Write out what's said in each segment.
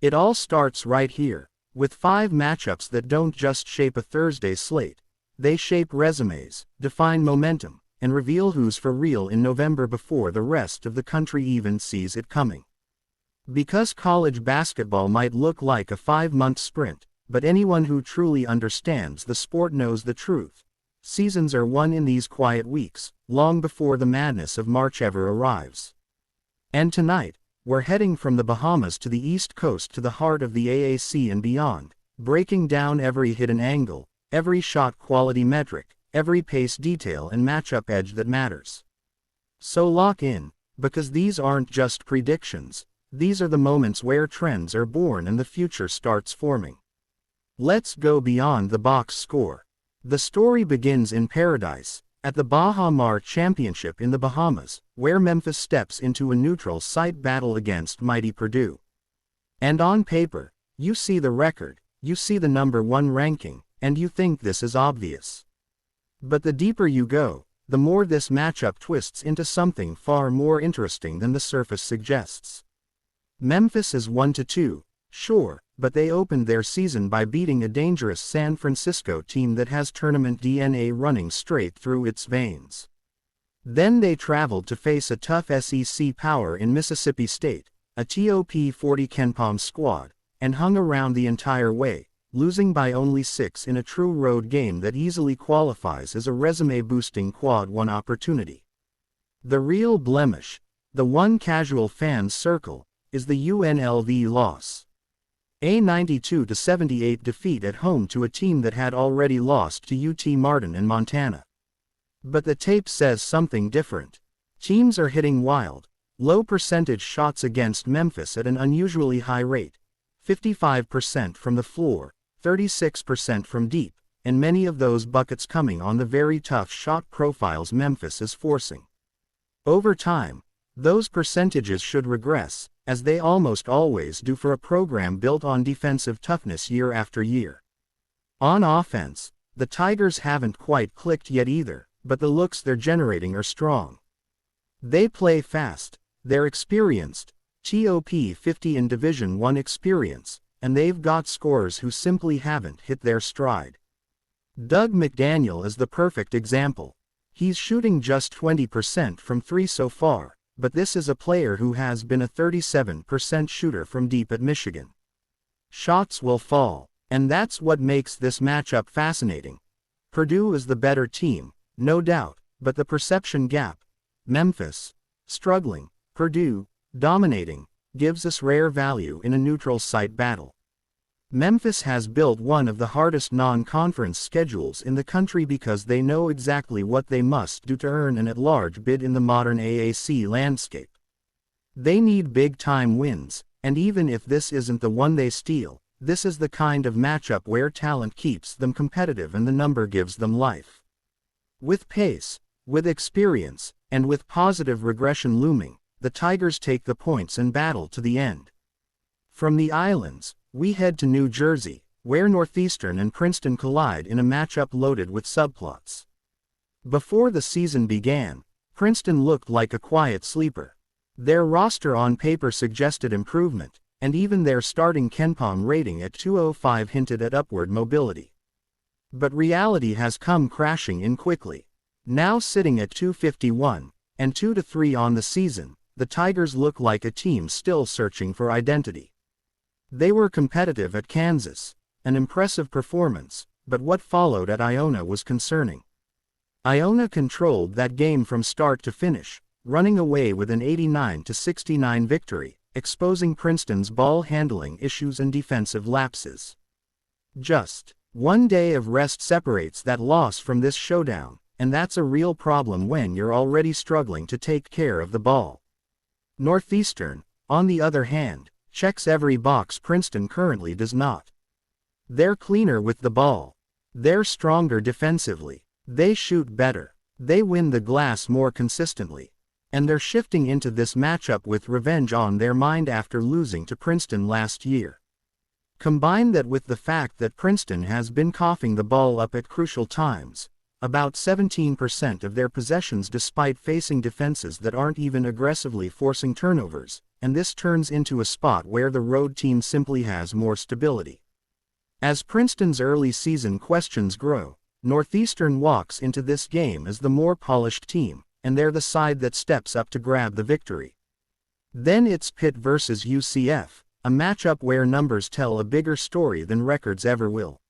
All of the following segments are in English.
It all starts right here, with 5 matchups that don't just shape a Thursday slate, they shape resumes, define momentum, and reveal who's for real in November before the rest of the country even sees it coming. Because college basketball might look like a 5-month sprint, but anyone who truly understands the sport knows the truth. Seasons are won in these quiet weeks, long before the madness of March ever arrives. And tonight, we're heading from the Bahamas to the East Coast to the heart of the AAC and beyond, breaking down every hidden angle, every shot quality metric, every pace detail and matchup edge that matters. So lock in, because these aren't just predictions, these are the moments where trends are born and the future starts forming. Let's go beyond the box score. The story begins in paradise, at the Baha Mar Championship in the Bahamas, where Memphis steps into a neutral site battle against mighty Purdue. And on paper, you see the record, you see the #1 ranking, and you think this is obvious. But the deeper you go, the more this matchup twists into something far more interesting than the surface suggests. Memphis is 1-2, sure, but they opened their season by beating a dangerous San Francisco team that has tournament DNA running straight through its veins. Then they traveled to face a tough SEC power in Mississippi State, a top 40 KenPom squad, and hung around the entire way, losing by only 6 in a true road game that easily qualifies as a resume-boosting Quad 1 opportunity. The real blemish, the one casual fans circle, is the UNLV loss. A 92-78 defeat at home to a team that had already lost to UT Martin and Montana. But the tape says something different. Teams are hitting wild, low percentage shots against Memphis at an unusually high rate, 55% from the floor, 36% from deep, and many of those buckets coming on the very tough shot profiles Memphis is forcing. Over time, those percentages should regress, as they almost always do for a program built on defensive toughness year after year. On offense, the Tigers haven't quite clicked yet either, but the looks they're generating are strong. They play fast, they're experienced, top 50 in Division I experience, and they've got scorers who simply haven't hit their stride. Doug McDaniel is the perfect example. He's shooting just 20% from 3 so far, but this is a player who has been a 37% shooter from deep at Michigan. Shots will fall, and that's what makes this matchup fascinating. Purdue is the better team, no doubt, but the perception gap, Memphis, struggling, Purdue, dominating, gives us rare value in a neutral site battle. Memphis has built one of the hardest non-conference schedules in the country because they know exactly what they must do to earn an at-large bid in the modern AAC landscape. They need big-time wins, and even if this isn't the one they steal, this is the kind of matchup where talent keeps them competitive and the number gives them life. With pace, with experience, and with positive regression looming, the Tigers take the points and battle to the end. From the islands, we head to New Jersey, where Northeastern and Princeton collide in a matchup loaded with subplots. Before the season began, Princeton looked like a quiet sleeper. Their roster on paper suggested improvement, and even their starting KenPom rating at 205 hinted at upward mobility. But reality has come crashing in quickly. Now sitting at 251, and 2-3 on the season, the Tigers look like a team still searching for identity. They were competitive at Kansas, an impressive performance, but what followed at Iona was concerning. Iona controlled that game from start to finish, running away with an 89-69 victory, exposing Princeton's ball handling issues and defensive lapses. Just one day of rest separates that loss from this showdown, and that's a real problem when you're already struggling to take care of the ball. Northeastern, on the other hand, checks every box Princeton currently does not. They're cleaner with the ball. They're stronger defensively. They shoot better. They win the glass more consistently. And they're shifting into this matchup with revenge on their mind after losing to Princeton last year. Combine that with the fact that Princeton has been coughing the ball up at crucial times, about 17% of their possessions despite facing defenses that aren't even aggressively forcing turnovers, and this turns into a spot where the road team simply has more stability. As Princeton's early season questions grow, Northeastern walks into this game as the more polished team, and they're the side that steps up to grab the victory. Then it's Pitt versus UCF, a matchup where numbers tell a bigger story than records ever will.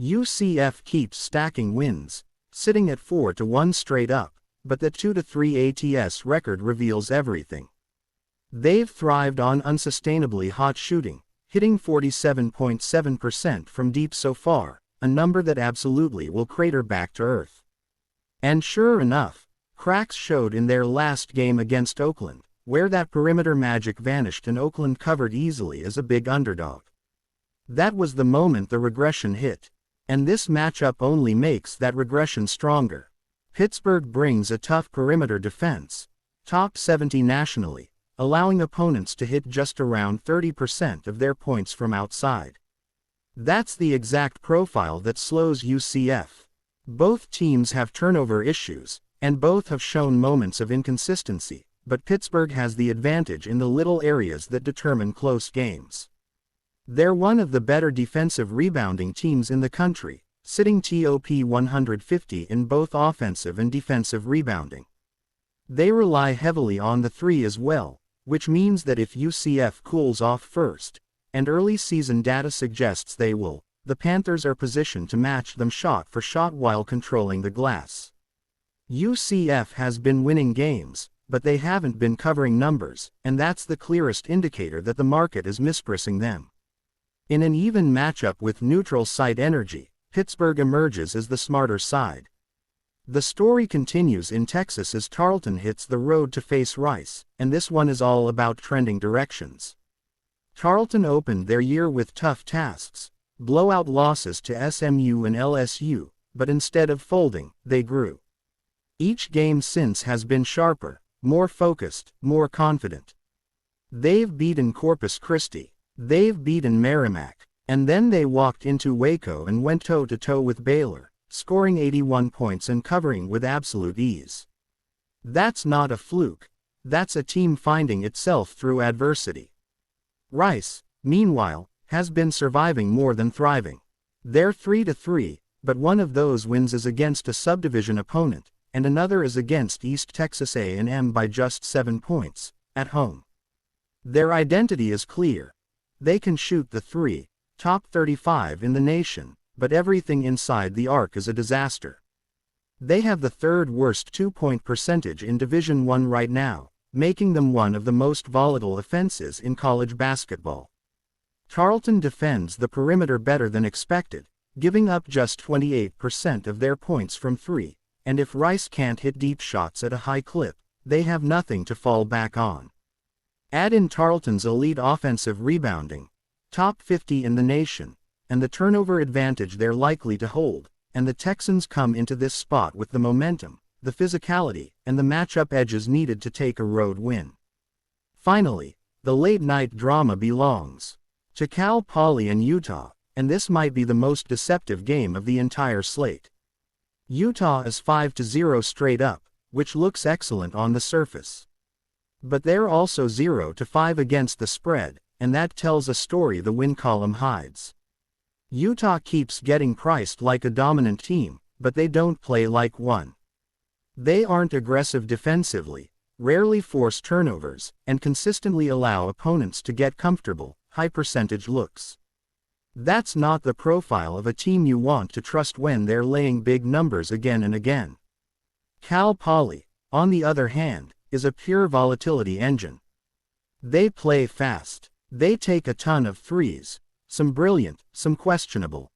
UCF keeps stacking wins, sitting at 4-1 straight up, but the 2-3 ATS record reveals everything. They've thrived on unsustainably hot shooting, hitting 47.7% from deep so far, a number that absolutely will crater back to earth. And sure enough, cracks showed in their last game against Oakland, where that perimeter magic vanished and Oakland covered easily as a big underdog. That was the moment the regression hit, and this matchup only makes that regression stronger. Pittsburgh brings a tough perimeter defense, top 70 nationally, allowing opponents to hit just around 30% of their points from outside. That's the exact profile that slows UCF. Both teams have turnover issues, and both have shown moments of inconsistency, but Pittsburgh has the advantage in the little areas that determine close games. They're one of the better defensive rebounding teams in the country, sitting top 150 in both offensive and defensive rebounding. They rely heavily on the three as well, which means that if UCF cools off first, and early season data suggests they will, the Panthers are positioned to match them shot for shot while controlling the glass. UCF has been winning games, but they haven't been covering numbers, and that's the clearest indicator that the market is mispricing them. In an even matchup with neutral site energy, Pittsburgh emerges as the smarter side. The story continues in Texas as Tarleton hits the road to face Rice, and this one is all about trending directions. Tarleton opened their year with tough tasks, blowout losses to SMU and LSU, but instead of folding, they grew. Each game since has been sharper, more focused, more confident. They've beaten Corpus Christi, they've beaten Merrimack, and then they walked into Waco and went toe-to-toe with Baylor, scoring 81 points and covering with absolute ease. That's not a fluke, that's a team finding itself through adversity. Rice, meanwhile, has been surviving more than thriving. They're 3-3, but one of those wins is against a subdivision opponent, and another is against East Texas A&M by just 7 points, at home. Their identity is clear. They can shoot the three, top 35 in the nation, but everything inside the arc is a disaster. They have the third worst two-point percentage in Division I right now, making them one of the most volatile offenses in college basketball. Tarleton defends the perimeter better than expected, giving up just 28% of their points from three, and if Rice can't hit deep shots at a high clip, they have nothing to fall back on. Add in Tarleton's elite offensive rebounding, top 50 in the nation, and the turnover advantage they're likely to hold, and the Texans come into this spot with the momentum, the physicality, and the matchup edges needed to take a road win. Finally, the late-night drama belongs to Cal Poly and Utah, and this might be the most deceptive game of the entire slate. Utah is 5-0 straight up, which looks excellent on the surface. But they're also 0-5 against the spread, and that tells a story the win column hides. Utah keeps getting priced like a dominant team, but they don't play like one. They aren't aggressive defensively, rarely force turnovers, and consistently allow opponents to get comfortable, high-percentage looks. That's not the profile of a team you want to trust when they're laying big numbers again and again. Cal Poly, on the other hand, is a pure volatility engine. They play fast. They take a ton of threes, some brilliant, some questionable.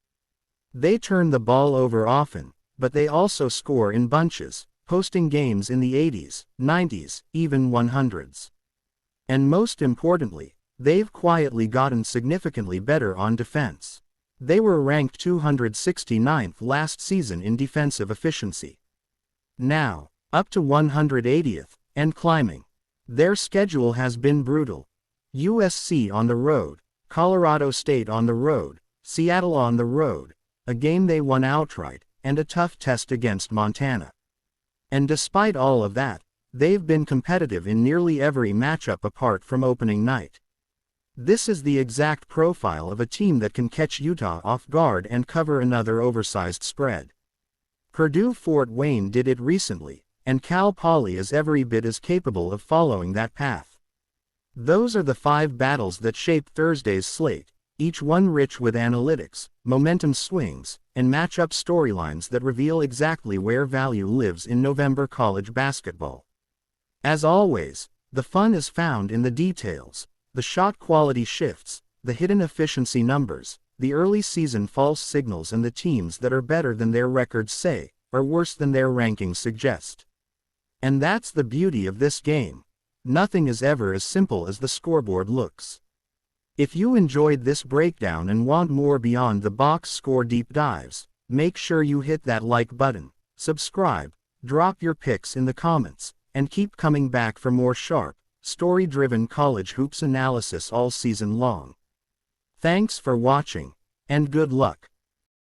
They turn the ball over often, but they also score in bunches, posting games in the 80s, 90s, even 100s. And most importantly, they've quietly gotten significantly better on defense. They were ranked 269th last season in defensive efficiency. Now, up to 180th, and climbing. Their schedule has been brutal. USC on the road, Colorado State on the road, Seattle on the road, a game they won outright, and a tough test against Montana. And despite all of that, They've been competitive in nearly every matchup apart from opening night. This is the exact profile of a team that can catch Utah off guard and cover another oversized spread. Purdue Fort Wayne did it recently, and Cal Poly is every bit as capable of following that path. Those are the 5 battles that shape Thursday's slate, each one rich with analytics, momentum swings, and matchup storylines that reveal exactly where value lives in November college basketball. As always, the fun is found in the details, the shot quality shifts, the hidden efficiency numbers, the early season false signals, and the teams that are better than their records say, or worse than their rankings suggest. And that's the beauty of this game. Nothing is ever as simple as the scoreboard looks. If you enjoyed this breakdown and want more beyond the box score deep dives, make sure you hit that like button, subscribe, drop your picks in the comments, and keep coming back for more sharp, story-driven college hoops analysis all season long. Thanks for watching, and good luck.